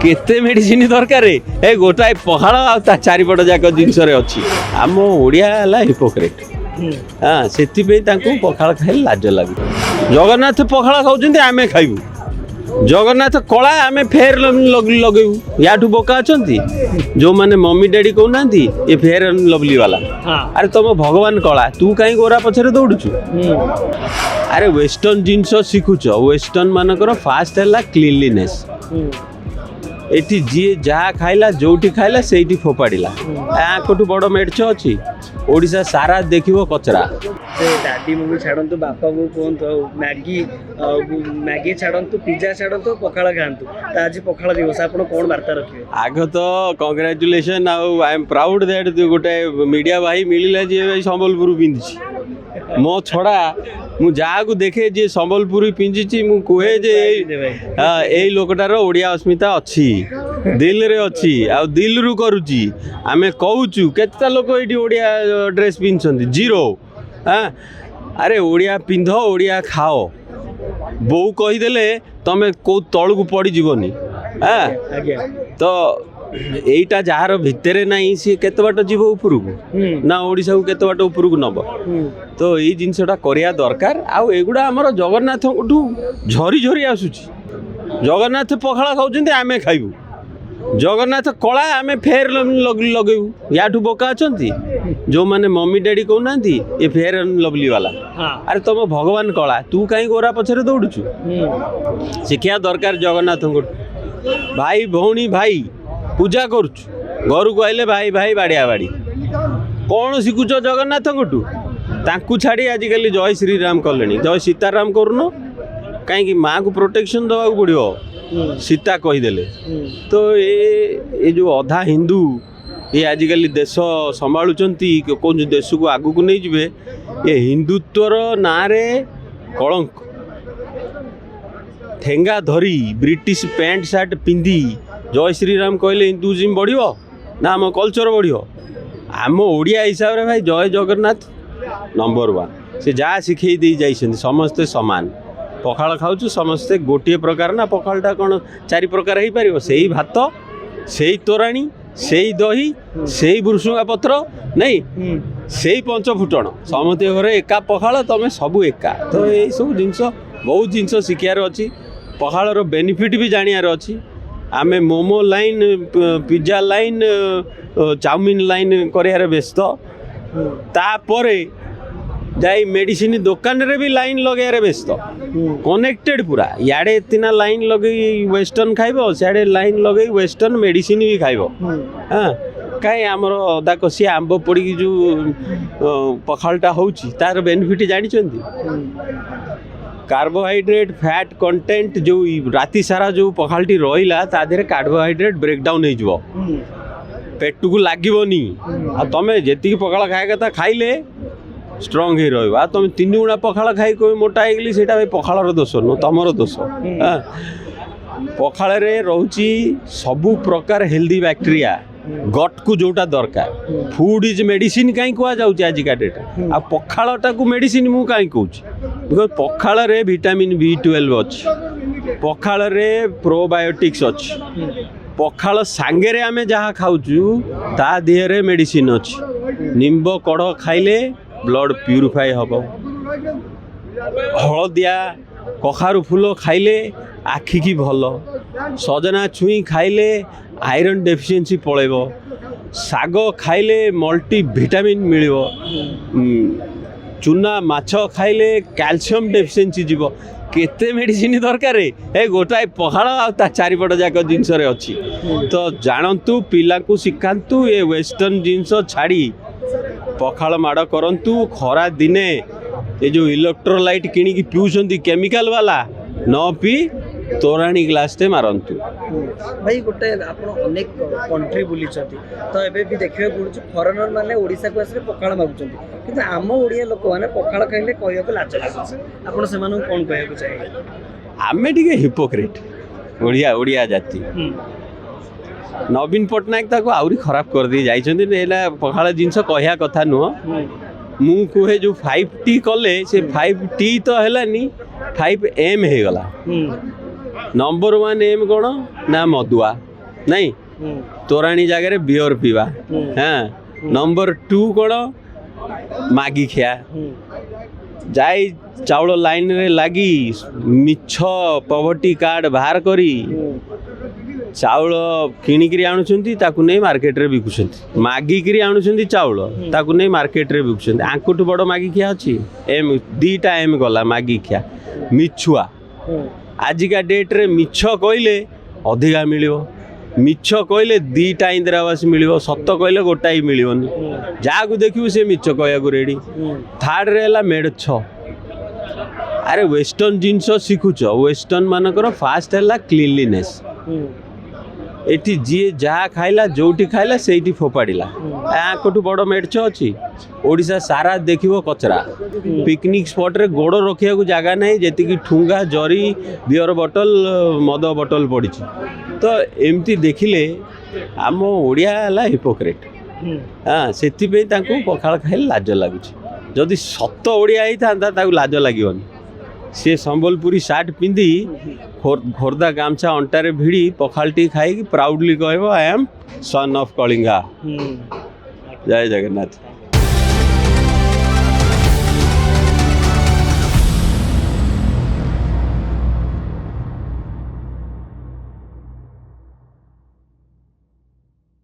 केते मेडिसिन दरकार ए गोटाए पखाड़ आ चारिपट जाक जिनस अच्छी आम ओडिया है हिपोक्रेट। हाँ से पखाड़ खाई लाज लगे जगन्नाथ पखाड़ खाऊँ आम खाइबू जगन्नाथ कला आम फेर लगेबू या बोका अच्छा जो मैंने मम्मी डैडी कहना ये फेयर एंड लवली वाला अरे तुम भगवान कला तू कहीं गोरा पछरे दौड़ुचु अरे वेस्टर्न जिनस शिखुच वेस्टर्न मानकर फास्ट है क्लीनलीनेस एटी जी जहाँ खाइला जोटी खाइला से फोपाड़ा आठू बड़ मेडच अच्छी ओडिशा सारा देखिबो कचरा दादी मम्मी छाड़ू बापा बो कहतु मैगी मैगी छाड़ू पिज्जा छाड़ू पखाड़ खातु आज पखाड़ दिवस आप कौन वार्ता रखिए आग तो congratulation I am proud that गोटे मीडिया भाई मिलला जी संबलपुर पिंधि मो छड़ा मु जहाँ देखे जी संबलपुर पिंधि मु कहे जे यही लोकटार ओडिया अस्मिता अच्छी दिल रे अच्छी आ दिल रु करुची आमे कहूचु केता लोक ये ओडिया ड्रेस पिंधुछंती जीरो। हाँ अरे ओडिया पिंध ओडिया खाओ बो कहीदेले तमें कौ तल को पड़ जीवनी। हाँ तो यहीटा जार भितर नहीं सी केते बाट जीव ऊपर को ना ओडिशा को केते बाट ऊपर को नब तो यही जिनसटा करिया दरकार आउ एगुड़ा हमर जगन्नाथ झरी झरी आसुची जगन्नाथ पखाड़ खाऊँ आमे खाइबू जगन्नाथ कला आम फेर लगेबू या बोका अच्छा जो मैंने मम्मी डैडी कहना ये फेयर एंड लवली वाला अरे तुम भगवान कला तू कहीं गोरा पछरे दौड़ुचु शिक्षा दरकार जगन्नाथ भाई भौणी भाई पूजा करुचु घर को आइले भाई भाई बाड़िया बाड़ी कौन शिखुच जगन्नाथ तांकु छाड़ी आजिकल जय श्रीराम कले जय सीताराम करुन कहीं माँ को प्रोटेक्शन दवा पड़ो सीता कहीदेले तो ये जो अधा हिंदू ये आजिकल देश संभालुचंती कौन देश को आगू को नहीं जिवे ये हिंदुत्वर ना रे कलंक ठेंगा धरी ब्रिटिश पैंट सार्ट पिंधि जय श्रीराम कहले हिंदुइज्म बढ़ियो ना आम कल्चर बढ़ियो आम ओडिया हिसाब रे भाई जय जगन्नाथ नंबर 1 से जहाँ शिखे दे जाइछन्ति समस्ते समान पखाड़ खाऊँ समस्ते गोटे प्रकार ना पखाड़ा कौन 4 प्रकार हो पार से भात से तोराणी से दही से भुसुंगा पत्र नहीं से पंचफुटण समस्त घर एका पखाड़ तुम सब एका तो यही सब जिनस बहुत जिनस शिखार अच्छी पखाड़ बेनिफिट भी जानियार अच्छी आमे momo line pizza line chowmein line कर व्यस्त तापर जाई मेडिसिन दुकान रे भी लाइन लगे व्यस्त कनेक्टेड पूरा याडे इतना लाइन लगे वेस्टर्न खाइब सियाड़े लाइन लगे वेस्टर्न मेडिसिन भी खाइब। हाँ कहीं आमर अदा कषि आंब पड़ी जो पखाड़टा होची तार बेनिफिट जानी कार्बोहाइड्रेट फैट कंटेंट जो राति सारा जो पखाड़टी रहा ता देहरे कार्बोहाइड्रेट ब्रेकडाउन हो पेट को लगनी आ तुम जी पखाड़ खाया कथा खाइले स्ट्रंग ही रहा तुम 3 गुणा पखाड़ खाई कोई मोटा होगली से पखाड़ दोष नु तुमर दोष। पखाड़ रे रोची सबु प्रकार हेल्दी बैक्टेरिया गट को जोटा दरकार फूड इज मेडिसिन कहीं कह जाऊँ आज का डेट आ पखाड़टा को मेडिसिन मु कहीं कहूँ बिकज पखाड़ रे विटामिन B12 अच्छी पखाड़ रे प्रोबायोटिक्स अच्छी पखाड़ सांगे आमे जहाँ खाऊँ ता देहरे मेडिसिन अच्छी निम्ब कड़ खाइले ब्लड प्यूरिफाई हम हलदिया कखारू फूल खाइले आखि की भल सजना छुई खाइले आयरन डेफिशिएंसी पलैब साग खाइले मल्टी विटामिन मिलिबो चूना माछ खाइले कैल्शियम डेफिशिएंसी जीव केते मेडिसिन दरकार ए गोटाए पखाड़ आ चारिपट जाक जिनस अच्छी तो जानतु पिला को शिखातु ये वेस्टर्न जिनस छाड़ी पखाड़ माड़ करंतु खरा दिने ये जो इलेक्ट्रोलाइट किणी पिउछंती केमिकल वाला न पी तोराणी ग्लास टे मारंतु भाई गोटे आप अनेक कंट्री बुली तो एबे भी देखिए पड़ुछ फॉरेनर माने ओडिशा को आसे पखाड़ मागुचंती किंतु आम ओडिया लोक माने पखाड़ खाइले कहया को लाज लागुछ आपण से मानु कोन कहया को चाहे आमे ठीक हिपोक्रेट ओडिया ओडिया जाति नवीन पट्टनायक ताको आउरी खराब कर दी जाइछन्ती एला पखाड़ जिनस कहया कथा नुह मु कहे जो 5T कले से 5T तो हेलानी 5M हो गला नंबर 1 एम कौन ना मदुआ नहीं तोराणी जगह बियर पीवा हाँ नंबर 2 कौन मागी खिया जाई चाउल लाइन रे लगी मिछ पॉवर्टी कार्ड बाहर करी चाउल किणिकी आणुंट ताकू नहीं मार्केट रे बिकुंट मागिकी आणुंट चाउल ताकू नहीं मार्केट रे बिकुंट आंकुठ बड़ मागी खिया अच्छी एम 2टा एम गला मागी खिया मिछुआ आजिका डेट रे मिछ कहले अधिका मिलियो मिछ कहले 2टा इंदिरा आवास मिलियो सत कहले गोटाई मिलियोनी जहाँ को देखियो से मिछ कहया रेडी थर्ड रे हला मेड 6 अरे वेस्टर्न जिनस शिखुच वेस्टर्न मानकर फास्ट है क्लीनलीनेस एटी जी जहाँ खाइला जोटी खाइला सेठी फोपाड़ा आंकठू बड़ मेड अच्छी ओडिशा सारा देखियो कचरा पिकनिक स्पॉट रे गोड़ रखिया को जगह नहीं जेतिकी ठुंगा जरी बियर बोतल मद बोतल पड़ी तो एमती देखिले आम ओडिया है हिपोक्रेट हाँ से पखाड़ खाइले लाज लगुच जदि सत ओडिया होता लाज लगे सी संबलपुरी सार्ट पिंधि खोर्धा गामछा अंटारे भिड़ी पखालटी खाई प्राउडली कहब I am son of Kalinga जय जगन्नाथ।